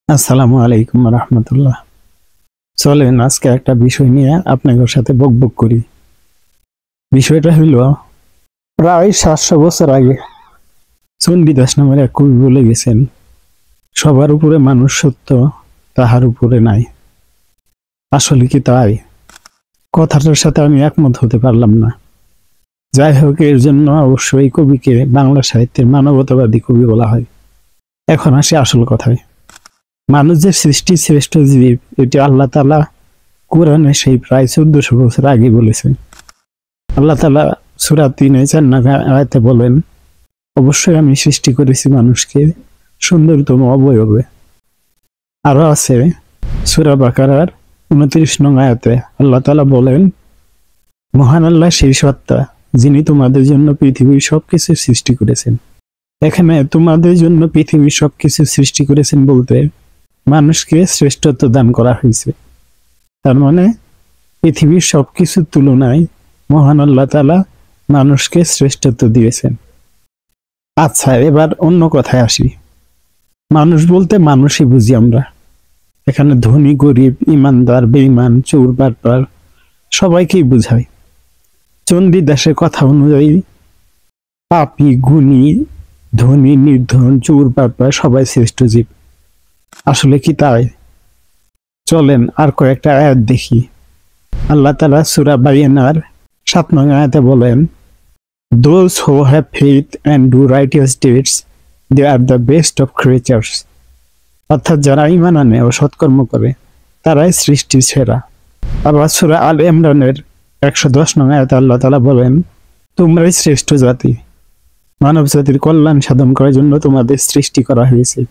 আসসালামু আলাইকুম রহমতুল্লাহ। চলেন আজকে একটা বিষয় নিয়ে আপনাদের সাথে বকবক করি। বিষয়টা হইল, প্রায় 700 বছর আগে চণ্ডীদাস নামের এক কবি বলে গেছেন, সবার উপরে মানুষ সত্য, তাহার উপরে নাই। আসলে কি তাই? কথাটার সাথে আমি একমত হতে পারলাম না। যাই হোক, এর জন্য অবশ্যই কবিকে বাংলা সাহিত্যের মানবতাবাদী কবি বলা হয়। এখন আসি আসল কথায়। মানুষ যে সৃষ্টির শ্রেষ্ঠ জীব, এটি আল্লাহ তাআলা কোরআনে সেই প্রায় 1400 বছর আগে বলেছেন। আল্লাহ তাআলা সূরা 3-4 আয়াতে বলেন, অবশ্যই আমি সৃষ্টি করেছি মানুষকে সুন্দরতম অবয়বে। আরো আছে সূরা বাকারার 29 নং আয়াতে আল্লাহ তাআলা বলেন, মহান আল্লাহ সেই সত্তা যিনি তোমাদের জন্য পৃথিবীর সবকিছু সৃষ্টি করেছেন। এখানে তোমাদের জন্য পৃথিবীর সবকিছু সৃষ্টি করেছেন বলতে মানুষকে শ্রেষ্ঠত্ব দান করা হয়েছে। তার মানে পৃথিবীর সবকিছুর তুলনায় মহান আল্লাহ তাআলা মানুষকে শ্রেষ্ঠত্ব দিয়েছেন। আচ্ছা, এবার অন্য কথায় আসি। মানুষ বলতে মানুষই বুঝি আমরা। এখানে ধনী গরিব, ইমানদার বেঈমান, চোর বাটপার সবাইকেই বুঝায়। চণ্ডীদাসের কথা অনুযায়ী পাপী গুণী, ধনী নির্ধন, চোর বাটপার সবাই শ্রেষ্ঠ জীব। আসলে কি তাই? চলেন আর কয়েকটা আয়াত দেখি। আল্লাহ তাআলা সূরা বায়িনার 7 নং আয়াতে বলেন, Those who have faith and do righteous deeds, they are the best of creatures. অর্থাৎ যারা ঈমান আনে ও সৎকর্ম করে তারাই সৃষ্টির সেরা। আবার সূরা আল ইমরানের 110 নং আয়াতে আল্লাহ তাআলা বলেন, তোমরাই শ্রেষ্ঠ জাতি, মানব জাতির কল্যাণ সাধন করার জন্য তোমাদের সৃষ্টি করা হয়েছে।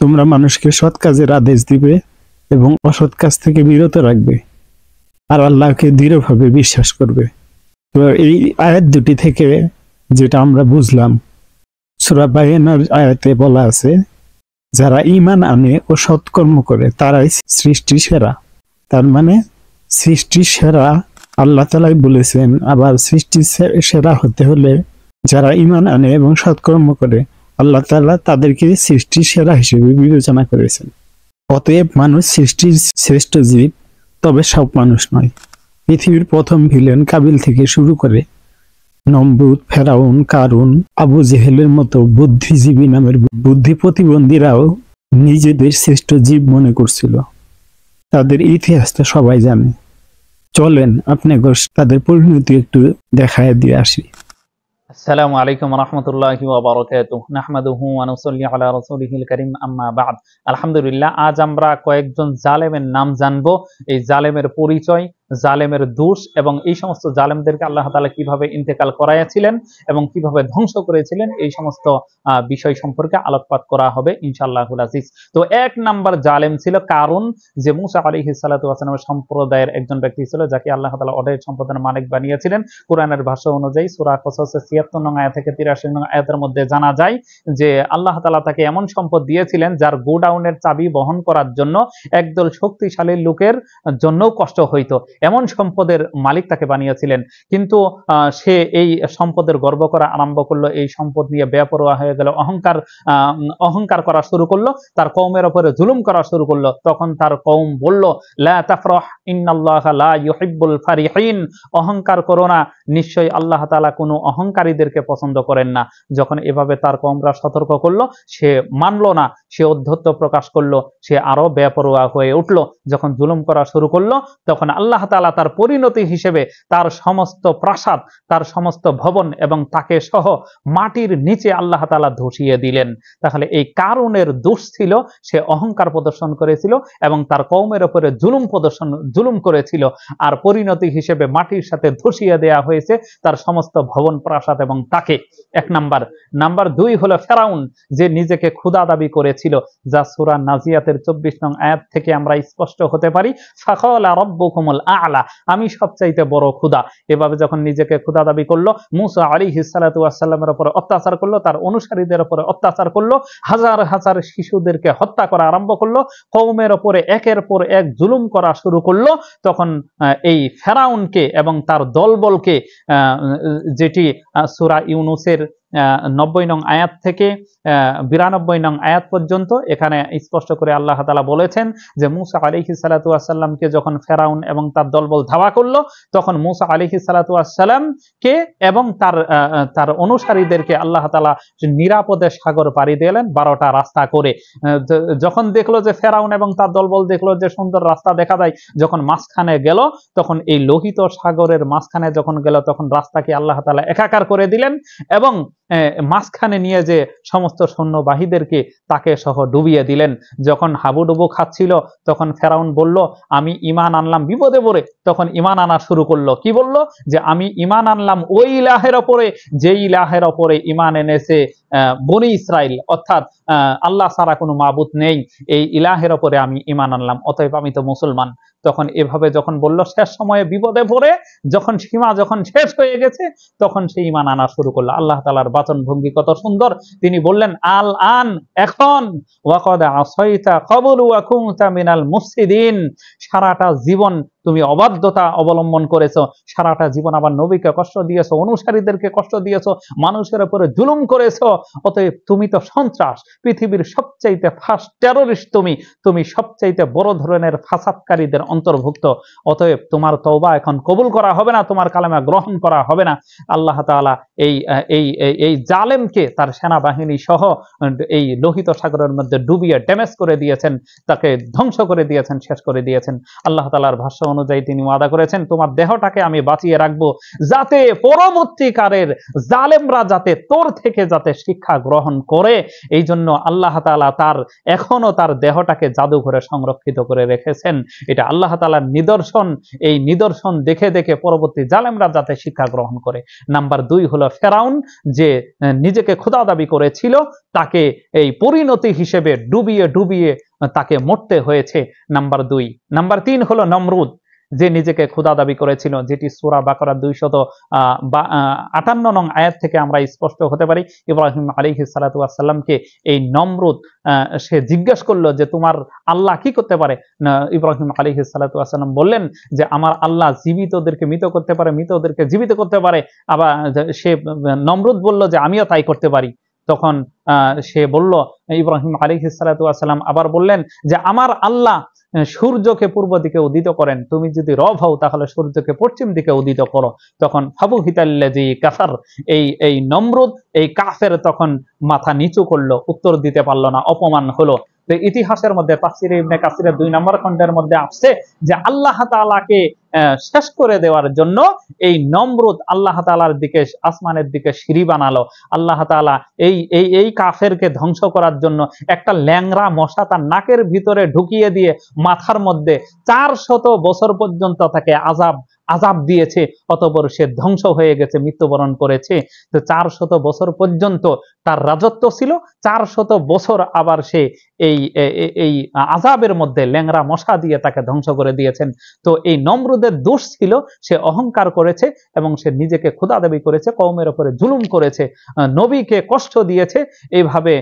তোমরা মানুষকে সৎ কাজের আদেশ দিবে এবং অসৎ কাজ থেকে বিরত রাখবে, আর আল্লাহকে দৃঢ়ভাবে বিশ্বাস করবে। তো এই আয়াত দুটি থেকে যেটা আমরা বুঝলাম, সূরা বায়িনার আয়াতে বলা আছে যারা ঈমান আনে ও সৎকর্ম করে তারাই সৃষ্টির সেরা। তার মানে সৃষ্টির সেরা আল্লাহ তাআলাই বলেছেন। আবার সৃষ্টির সেরা হতে হলে যারা ঈমান আনে এবং সৎকর্ম করে আল্লাহ তাআলা তাদেরকে সৃষ্টির সেরা হিসেবে বিবেচনা করেছেন। অতএব মানুষ সৃষ্টির শ্রেষ্ঠ জীব, তবে সব মানুষ নয়। পৃথিবীর প্রথম ভিলেন কাবিল থেকে শুরু করে নমরুদ, ফেরাউন, কারুন, আবু জেহেলের মতো বুদ্ধিজীবী নামের বুদ্ধি প্রতিবন্ধীরাও নিজেদের শ্রেষ্ঠ জীব মনে করছিল। তাদের ইতিহাসটা সবাই জানে। চলেন আপনি তাদের পরিণতি একটু দেখায় দিয়ে আসি। আসসালামু আলাইকুম রহমতুল্লাহি ওয়া বারাকাতুহু নাহমাদুহু ওয়া নুসাল্লি আলা রাসূলিহিল কারীম আম্মা বা'দ। আলহামদুলিল্লাহ, আজ আমরা কয়েকজন জালেমের নাম জানবো। এই জালেমের পরিচয়, জালেমের দোষ এবং এই সমস্ত জালেমদেরকে আল্লাহ তাআলা কিভাবে ইন্তেকাল করাইয়াছিলেন এবং কিভাবে ধ্বংস করেছিলেন, এই সমস্ত বিষয় সম্পর্কে আলোকপাত করা হবে ইনশাআল্লাহুল আজিজ। তো এক নাম্বার জালেম ছিল কারুন, যে মূসা আলাইহিস সালাতু ওয়াস সালামের সম্প্রদায়ের একজন ব্যক্তি ছিল, যাকে আল্লাহ তাআলা অঢেল সম্পদের মালিক বানিয়েছিলেন। কোরআনের ভাষ্য অনুযায়ী সূরা কসসের ৭৬ নং আয়াত থেকে ৮৩ নং আয়াতের মধ্যে জানা যায় যে আল্লাহ তাআলা তাকে এমন সম্পদ দিয়েছিলেন যার গোডাউনের চাবি বহন করার জন্য একদল শক্তিশালী লোকের জন্য কষ্ট হইতো। এমন সম্পদের মালিক তাকে বানিয়েছিলেন। কিন্তু সে এই সম্পদের গর্ব করা আরম্ভ করলো, এই সম্পদ নিয়ে বেপরোয়া হয়ে গেল, অহংকার করা শুরু করলো, তার কওমের উপরে জুলুম করা শুরু করলো। তখন তার কওম বলল, লা তাফরাহ ইন্নাল্লাহা লা ইউহিব্বুল ফারিহিন, অহংকার করো না, নিশ্চয়ই আল্লাহ তাআলা কোনো অহংকারীদেরকে পছন্দ করেন না। যখন এভাবে তার কওমরা সতর্ক করলো, সে মানলো না, সে ঔদ্ধত্য প্রকাশ করলো, সে আরো বেপরোয়া হয়ে উঠলো। যখন জুলুম করা শুরু করলো, তখন আল্লাহ তাআলা তার পরিণতি হিসেবে তার সমস্ত প্রাসাদ, তার সমস্ত ভবন এবং তাকে সহ মাটির নিচে আল্লাহ তাআলা ধসিয়ে দিলেন। তাহলে এই কারুনের দোষ ছিল, সে অহংকার প্রদর্শন করেছিল এবং তার কওমের উপরে জুলুম করেছিল, আর পরিণতি হিসেবে মাটির সাথে ধসিয়ে দেয়া হয়েছে তার সমস্ত ভবন, প্রাসাদ এবং তাকে। এক নাম্বার 2 হলো ফেরাউন, যে নিজেকে খোদা দাবি করেছিল, যা সূরা নাজিয়াতের 24 নং আয়াত থেকে আমরা স্পষ্ট হতে পারি, ফাকালা রাব্বুকুমুল আ'লা, আমি সবচাইতে বড় খোদা। এভাবে যখন নিজেকে খোদা দাবি করলো, মূসা আলাইহিস সালাতু ওয়াস সালামের উপর অত্যাচার করলো, তার অনুসারীদের উপর অত্যাচার করলো, হাজার হাজার শিশুদেরকে হত্যা করা আরম্ভ করলো, কওমের উপরে একের পর এক জুলুম করা শুরু করলো। তখন এই ফেরাউনকে এবং তার দলবলকে, যেটি সূরা ইউনূসের 90 নং আয়াত থেকে 92 নং আয়াত পর্যন্ত এখানে স্পষ্ট করে আল্লাহ তাআলা বলেছেন যে মুসা আলাইহিস সালাতু ওয়াস সালামকে যখন ফেরাউন এবং তার দলবল ধাওয়া করলো, তখন মুসা আলাইহিস সালাতু ওয়াস সালামকে এবং তার অনুসারীদেরকে আল্লাহ তাআলা নিরাপদে সাগর পাড়ি দিলেন 12টা রাস্তা করে। যখন দেখলো যে ফেরাউন এবং তার দলবল দেখলো যে সুন্দর রাস্তা দেখা যায়, যখন মাঝখানে গেল, তখন এই লোহিত সাগরের মাঝখানে যখন গেল, তখন রাস্তাকে আল্লাহ তাআলা একাকার করে দিলেন এবং মাঝখানে নিয়ে যে সমস্ত সৈন্যবাহীদেরকে তাকে সহ ডুবিয়ে দিলেন। যখন হাবুডুবু খাচ্ছিল, তখন ফেরাউন বলল আমি ঈমান আনলাম বিপদে পড়ে, তখন ঈমান আনা শুরু করলো। কি বলল? যে আমি ঈমান আনলাম ওই ইলাহের ওপরে যে ইলাহের ওপরে ঈমান এনেছে বনি ইসরাইল, অর্থাৎ আল্লাহ ছাড়া কোনো মাবুদ নেই, এই ইলাহের ওপরে আমি ঈমান আনলাম, অতএব আমি তো মুসলমান। তখন এভাবে যখন বলল, শেষ সময়ে বিপদে পড়ে যখন সীমা যখন শেষ হয়ে গেছে, তখন সে ঈমান আনা শুরু করলো। আল্লাহ তাআলার বাচন ভঙ্গি কত সুন্দর! তিনি বললেন আল আন, এখন, ওয়াকাদ আসাইতা ক্বাবলু ওয়া কুনতা মিনাল মুফসিদিন, সারাটা জীবন তুমি অবাধ্যতা অবলম্বন করেছো, সারাটা জীবন আবার নবীকে কষ্ট দিয়েছো, অনুসারীদেরকে কষ্ট দিয়েছো, মানুষের উপরে জুলুম করেছো, অতএব তুমি তো সন্ত্রাস, পৃথিবীর সবচাইতে ফার্স্ট টেররিস্ট, তুমি সবচাইতে বড় ধরনের ফাসাদকারীদের অন্তর্ভুক্ত, অতএব তোমার তওবা এখন কবুল করা হবে না, তোমার কালেমা গ্রহণ করা হবে না। আল্লাহ তাআলা এই জালেমকে তার সেনাবাহিনী সহ এই লোহিত সাগরের মধ্যে ডুবিয়ে ড্যামেজ করে দিয়েছেন, তাকে ধ্বংস করে দিয়েছেন, শেষ করে দিয়েছেন। আল্লাহ তাআলার ভাষ্য অনুযায়ী তিনি ওয়াদা করেছেন তোমার দেহটাকে আমি বাঁচিয়ে রাখবো, যাতে পরবর্তীকারের জালেমরা যাতে তোর থেকে যাতে শিক্ষা গ্রহণ করে। এই জন্য আল্লাহ তাআলা এখনো তার দেহটাকে জাদুঘরে সংরক্ষিত করে রেখেছেন। এটা আল্লাহ তাআলার নিদর্শন। এই নিদর্শন দেখে দেখে পরবর্তী জালেমরা যাতে শিক্ষা গ্রহণ করে। নাম্বার 2 হলো ফেরাউন, যে নিজেকে খোদা দাবি করেছিল, তাকে এই পরিণতি হিসেবে ডুবিয়ে ডুবিয়ে তাকে মরতে হয়েছে। নাম্বার 2। নাম্বার 3 হলো নমরুদ, যে নিজেকে খোদা দাবি করেছিল, যেটি সূরা বাকারা 258 নং আয়াত থেকে আমরা স্পষ্ট হতে পারি। ইব্রাহিম আলাইহিস সালাতু ওয়াস সালামকে এই নমরুদ সে জিজ্ঞেস করলো যে তোমার আল্লাহ কি করতে পারে? ইব্রাহিম আলাইহিস সালাতু ওয়াস সালাম বললেন যে আমার আল্লাহ জীবিতদেরকে মৃত করতে পারে, মৃতদেরকে জীবিত করতে পারে। আবার সে নমরুদ বলল যে আমিও তাই করতে পারি। তখন সে বলল, ইব্রাহিম আলাইহিস সালাতু ওয়াস সালাম আবার বললেন যে আমার আল্লাহ সূর্যকে পূর্ব দিকে উদিত করেন, তুমি যদি রব হও তাহলে সূর্যকে পশ্চিম দিকে উদিত করো। তখন ফাবুহিতাল্লাযী কাফার, এই নমরুদ, এই কাফের তখন মাথা নিচু করলো, উত্তর দিতে পারলো না, অপমান হলো। তো ইতিহাসের মধ্যে তাফসীরে ইবনে কাসিরের 2 নম্বর খণ্ডের মধ্যে আসছে যে আল্লাহ তাআলাকে শেষ করে দেওয়ার জন্য এই নমরুদ আল্লাহ তাআলার দিকে, আসমানের দিকে সিঁড়ি বানালো। আল্লাহ তাআলা এই কাফেরকে ধ্বংস করার জন্য একটা ল্যাংড়া মশা তার নাকের ভিতরে ঢুকিয়ে দিয়ে মাথার মধ্যে 400 বছর পর্যন্ত তাকে আযাব দিয়েছে, অতঃপর সে ধ্বংস হয়ে গেছে, মৃত্যুবরণ করেছে। তো 400 বছর পর্যন্ত তার রাজত্ব ছিল, 400 বছর আবার সে এই আযাবের মধ্যে ল্যাংড়া মশা দিয়ে তাকে ধ্বংস করে দিয়েছেন। তো এই নমরুদের দোষ ছিল, সে অহংকার করেছে এবং সে নিজেকে খোদা দাবি করেছে, কওমের উপরে জুলুম করেছে, নবীকে কষ্ট দিয়েছে, এইভাবে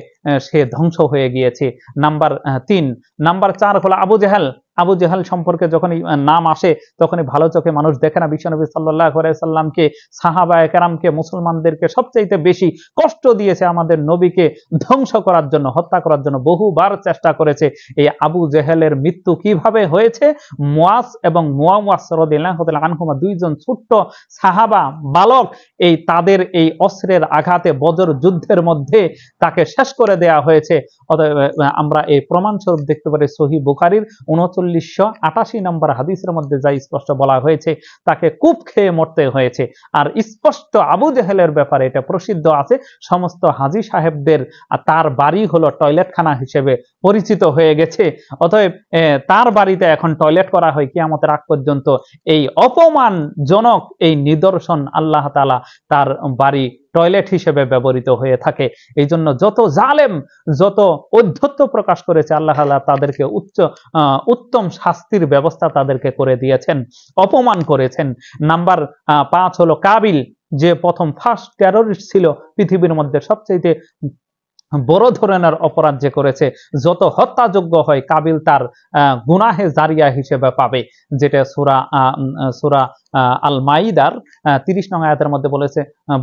সে ধ্বংস হয়ে গিয়েছে। নাম্বার 3। নাম্বার 4 হলো আবু জেহেল। আবু জেহেল সম্পর্কে যখনই নাম আসে তখনই ভালো চোখে মানুষ দেখে না। বিশ্বনবী সাল্লাল্লাহু আলাইহি সাল্লামকে, সাহাবায়ে কেরামকে, মুসলমানদেরকে সবচাইতে বেশি কষ্ট দিয়েছে, আমাদের নবীকে ধ্বংস করার জন্য, হত্যা করার জন্য বহুবার চেষ্টা করেছে। এই আবু জেহেলের মৃত্যু কিভাবে হয়েছে? মুয়াজ এবং মুয়াওয়াজ রাদিয়াল্লাহু তাআলা আনহুমা, 2 জন ছোট্ট সাহাবা বালক, তাদের এই অস্ত্রের আঘাতে বদর যুদ্ধের মধ্যে তাকে শেষ করে দেয়া হয়েছে। অতএব আমরা এই প্রমাণস্বরূপ দেখতে পারি সহিহ বুখারীর 3988 নম্বর হাদিসের মধ্যে যা স্পষ্ট বলা হয়েছে, তাকে কূপ খেয়ে মরতে হয়েছে। আর স্পষ্ট আবু জেহেলের ব্যাপারে এটা প্রসিদ্ধ আছে, সমস্ত হাজী সাহেবদের তার বাড়ি হলো টয়লেটখানা হিসেবে পরিচিত হয়ে গেছে। অতএব তার বাড়িতে এখন টয়লেট করা হয় কিয়ামতের আগ পর্যন্ত। এই অপমানজনক এই নিদর্শন আল্লাহ তাআলা তার বাড়ি টয়লেট হিসেবে ব্যবহৃত হয়ে থাকে। এই জন্য যত জালেম, যত ঔদ্ধত্য প্রকাশ করেছে, আল্লাহ তাআলা তাদেরকে উত্তম শাস্তির ব্যবস্থা তাদেরকে করে দিয়েছেন, অপমান করেছেন। নাম্বার 5 হলো কাবিল, যে প্রথম ফার্স্ট টেররিস্ট ছিল, পৃথিবীর মধ্যে সবচেয়ে বড় ধরনের অপরাধ যে করেছে, যত হত্যাযোগ্য হয় কাবিল তার গুনাহে জারিয়া হিসেবে পাবে, যেটা সূরা আল মাইদার 30 নং আয়াতের মধ্যে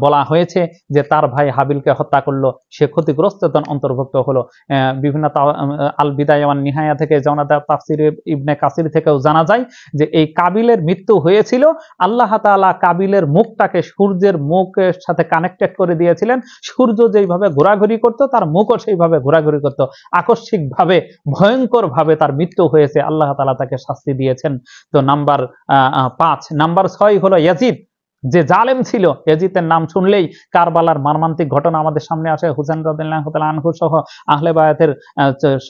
বলা হয়েছে যে তার ভাই হাবিলকে হত্যা করলো, সে ক্ষতিগ্রস্তদের অন্তর্ভুক্ত হলো। বিভিন্ন আল বিদায়া ওয়ান নিহায়া থেকে তাফসির ইবনে কাসির থেকেও জানা যায় যে এই কাবিলের মৃত্যু হয়েছিল, আল্লাহ তাআলা কাবিলের মুখটাকে সূর্যের মুখের সাথে কানেক্টেড করে দিয়েছিলেন। সূর্য যেইভাবে ঘোরাঘুরি করত, তার মুখও সেইভাবে ঘোরাঘুরি করত। আকস্মিকভাবে ভয়ঙ্করভাবে তার মৃত্যু হয়েছে, আল্লাহ তাআলা তাকে শাস্তি দিয়েছেন। তো নাম্বার 5। নাম্বার 6 হলো ইয়াজিদ, যে জালেম ছিল। ইয়াজিদের নাম শুনলেই কারবালার মর্মান্তিক ঘটনা আমাদের সামনে আসে। হুসেন রাদিয়াল্লাহু তাআলা আনহু সহ আহলে বায়াতের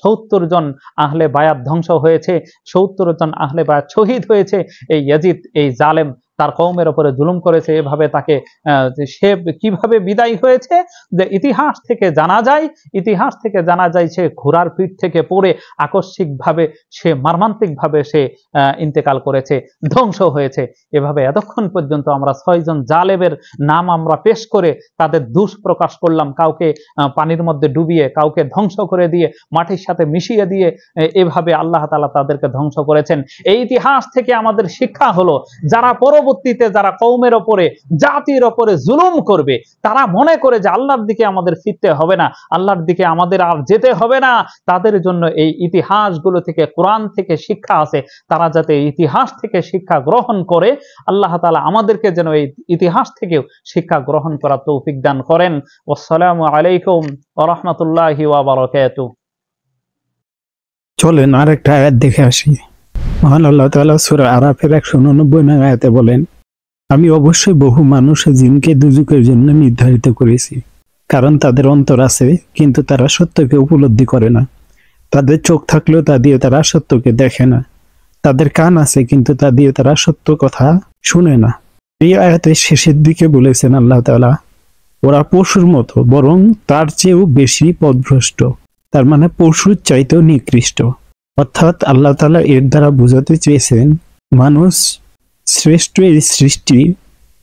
70 জন আহলে বায়াত ধ্বংস হয়েছে, 70 জন আহলে বায়াত শহীদ হয়েছে। এই ইয়াজিদ, এই জালেম তার কওমের উপরে জুলুম করেছে। এভাবে তাকে সে কিভাবে বিদায় হয়েছে, যে ইতিহাস থেকে জানা যায় সে ঘোড়ার পিঠ থেকে পড়ে আকস্মিকভাবে সে মর্মান্তিকভাবে সে ইন্তেকাল করেছে, ধ্বংস হয়েছে। এভাবে এতক্ষণ পর্যন্ত আমরা 6 জন জালেমের নাম আমরা পেশ করে তাদের দোষ প্রকাশ করলাম, কাউকে পানির মধ্যে ডুবিয়ে, কাউকে ধ্বংস করে দিয়ে, মাটির সাথে মিশিয়ে দিয়ে, এভাবে আল্লাহ তাআলা তাদেরকে ধ্বংস করেছেন। এই ইতিহাস থেকে আমাদের শিক্ষা হলো, যারা পরবর্তীতে যারা কওমের ওপরে, জাতির ওপরে জুলুম করবে, তারা মনে করে যে আল্লাহর দিকে আমাদের ফিরতে হবে না, আল্লাহর দিকে আমাদের আর যেতে হবে না, তাদের জন্য এই ইতিহাসগুলো থেকে, কোরআন থেকে শিক্ষা আছে, তারা যাতে ইতিহাস থেকে শিক্ষা গ্রহণ করে, আল্লাহ তাআলা আমাদেরকে যেন এই ইতিহাস থেকেও শিক্ষা গ্রহণ করার তৌফিক দান করেন। আসসালামু আলাইকুম ওয়া রাহমাতুল্লাহি ওয়া বারাকাতুহু। চলেন আরেকটা আয়াত দেখে আসি। মহান আল্লাহ তাআলা সূরা আরাফের 189 নং আয়াতে বলেন, আমি অবশ্যই বহু মানুষ ও জিনকে দুজকের জন্য নির্ধারিত করেছি, কারণ তাদের অন্তর আছে কিন্তু তারা সত্যকে উপলব্ধি করে না, তাদের চোখ থাকলেও তা দিয়ে তারা সত্যকে দেখে না, তাদের কান আছে কিন্তু তা দিয়ে তারা সত্য কথা শুনে না। এই আয়াতের শেষের দিকে বলেছেন আল্লাহ তাআলা, ওরা পশুর মতো, বরং তার চেয়েও বেশি পথভ্রষ্ট, তার মানে পশুর চাইতেও নিকৃষ্ট। অর্থাৎ আল্লাহ তাআলা এর দ্বারা বোঝাতে চেয়েছেন মানুষ শ্রেষ্ঠ এই সৃষ্টি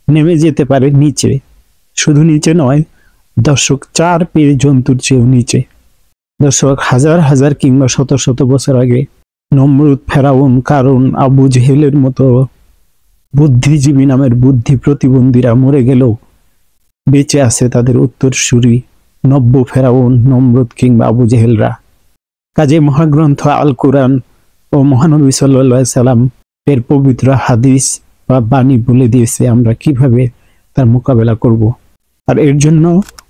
নেমে যেতে পারে নিচে, শুধু নিচে নয়, দর্শক 4 পেয়ে জন্তুর চেয়েও নিচে। দর্শক, হাজার হাজার কিংবা শত শত বছর আগে নমরুদ, ফেরাউন, কারুন, আবু জেহেলের মতো বুদ্ধিজীবী নামের বুদ্ধি প্রতিবন্ধীরা মরে গেলেও বেঁচে আছে তাদের উত্তরসূরি নব্য ফেরাউন, নমরুদ কিংবা আবু জেহেলরা। কাজে মহাগ্রন্থ আল কুরআন ও মহানবী সাল্লাল্লাহু আলাইহি সাল্লাম এর পবিত্র হাদিস বা বাণী বলে দিয়েছে আমরা কিভাবে তার মোকাবেলা করব। আর এর জন্য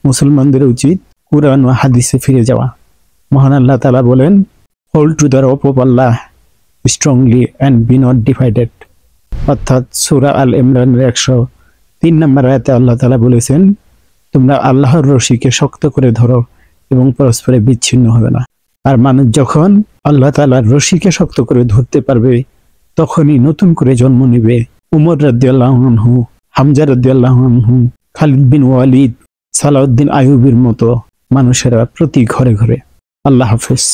মুসলমানদের উচিত কুরআন ও হাদিসে ফিরে যাওয়া। মহান আল্লাহ তাআলা বলেন, hold to the rope of Allah strongly and be not divided. অর্থাৎ সূরা আল ইমরানের 103 নম্বর আয়াতে আল্লাহ তাআলা বলেছেন, তোমরা আল্লাহর রশিকে শক্ত করে ধরো এবং পরস্পরে বিচ্ছিন্ন হবে না। আর মানুষ যখন আল্লাহ তাআলার রশিকে শক্ত করে ধরতে পারবে, তখনই নতুন করে জন্ম নেবে উমর রাদিয়াল্লাহু আনহু, হামজা রাদিয়াল্লাহু আনহু, খালিদ বিন ওয়ালিদ, সালাউদ্দিন আইয়ুবীর মতো মানুষেরা প্রতি ঘরে ঘরে। আল্লাহ হাফেজ।